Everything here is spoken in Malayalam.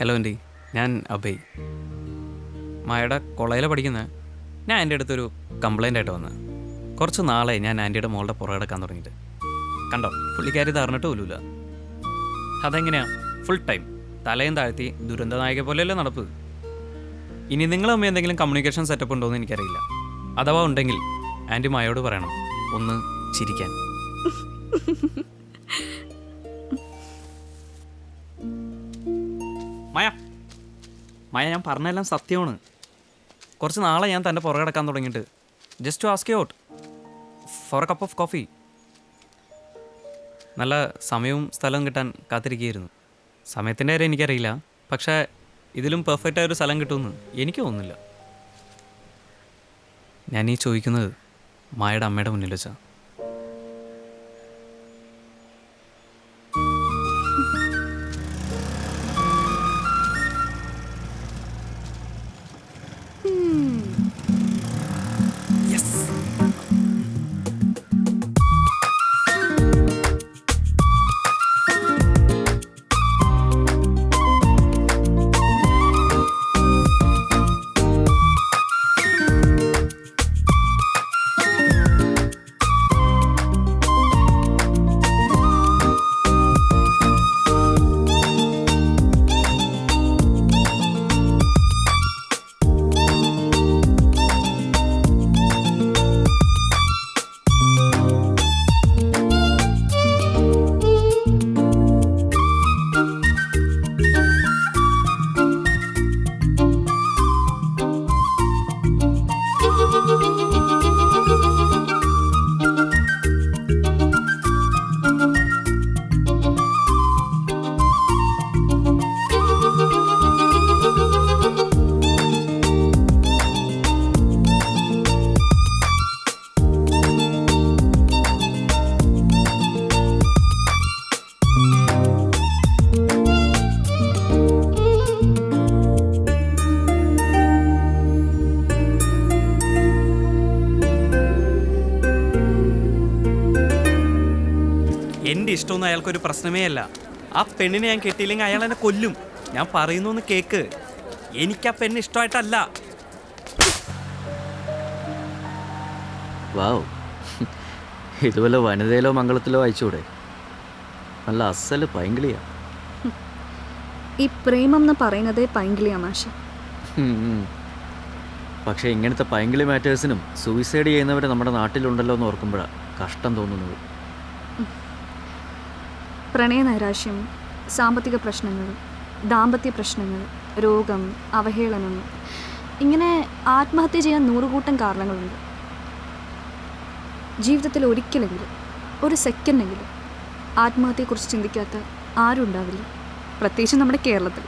ഹലോ ആൻറ്റി, ഞാൻ അഭയ്. മായയുടെ കോളേജിൽ പഠിക്കുന്നത്. ഞാൻ എൻ്റെ അടുത്തൊരു കംപ്ലൈൻ്റ് ആയിട്ട് വന്നത്. കുറച്ച് നാളെ ഞാൻ ആൻറ്റിയുടെ മോളുടെ പുറകെടുക്കാൻ തുടങ്ങിയിട്ട്. കണ്ടോ, പുള്ളിക്കാരി ഇത് അറിഞ്ഞിട്ട് പോലുമില്ല. അതെങ്ങനെയാ? ഫുൾ ടൈം തലയും താഴ്ത്തി ദുരന്ത നായിക പോലെയല്ലേ നടപ്പ്. ഇനി നിങ്ങൾ തമ്മിൽ എന്തെങ്കിലും കമ്മ്യൂണിക്കേഷൻ സെറ്റപ്പ് ഉണ്ടോ എന്ന് എനിക്കറിയില്ല. അഥവാ ഉണ്ടെങ്കിൽ ആൻറ്റി മായോട് പറയണം ഒന്ന് ചിരിക്കാൻ. മായ മായ ഞാൻ പറഞ്ഞെല്ലാം സത്യമാണ്. കുറച്ച് നാളെ ഞാൻ തൻ്റെ പുറകെ കിടക്കാൻ തുടങ്ങിയിട്ട്. Just to ask you out for a cup of coffee. നല്ല സമയവും സ്ഥലവും കിട്ടാൻ കാത്തിരിക്കുകയായിരുന്നു. സമയത്തിൻ്റെ കാര്യം എനിക്കറിയില്ല, പക്ഷേ ഇതിലും പെർഫെക്റ്റായൊരു സ്ഥലം കിട്ടുമെന്ന് എനിക്ക് തോന്നുന്നില്ല. ഞാൻ ഈ ചോദിക്കുന്നത് മായയുടെ അമ്മയുടെ മുന്നിൽ വെച്ചാ. എൻ്റെ ഇഷ്ടമൊന്നും അയാൾക്കൊരു പ്രശ്നമേ അല്ല. ആ പെണ്ണിനെ ഞാൻ കെട്ടിയില്ലെങ്കിൽ അയാൾ എന്നെ കൊല്ലും. ഞാൻ പറയുന്നു കേക്ക്. എനിക്ക് ആ പെണ്ണ് ഇഷ്ടമായിട്ടല്ല. വാവ്, ഇതുപോലെ വനിതയിലോ മംഗളത്തിലോ അയച്ചൂടെ? നല്ല അസല് പൈങ്കിളിയാ. ഈ പ്രേമം എന്ന് പറയുന്നതേ പൈങ്കിളിയാ മാഷ. പക്ഷേ ഇങ്ങനത്തെ പൈങ്കിളി മാറ്റേഴ്സിനും സൂയിസൈഡ് ചെയ്യുന്നവർ നമ്മുടെ നാട്ടിലുണ്ടല്ലോ എന്ന് ഓർക്കുമ്പോഴാണ് കഷ്ടം തോന്നുന്നത്. പ്രണയനൈരാശ്യം, സാമ്പത്തിക പ്രശ്നങ്ങൾ, ദാമ്പത്യ പ്രശ്നങ്ങൾ, രോഗം, അവഹേളനം, ഇങ്ങനെ ആത്മഹത്യ ചെയ്യാൻ 100 കൂട്ടം കാരണങ്ങളുണ്ട്. ജീവിതത്തിൽ ഒരിക്കലെങ്കിലും, ഒരു സെക്കൻഡെങ്കിലും ആത്മഹത്യയെക്കുറിച്ച് ചിന്തിക്കാത്ത ആരും ഉണ്ടാവില്ല, പ്രത്യേകിച്ച് നമ്മുടെ കേരളത്തിൽ.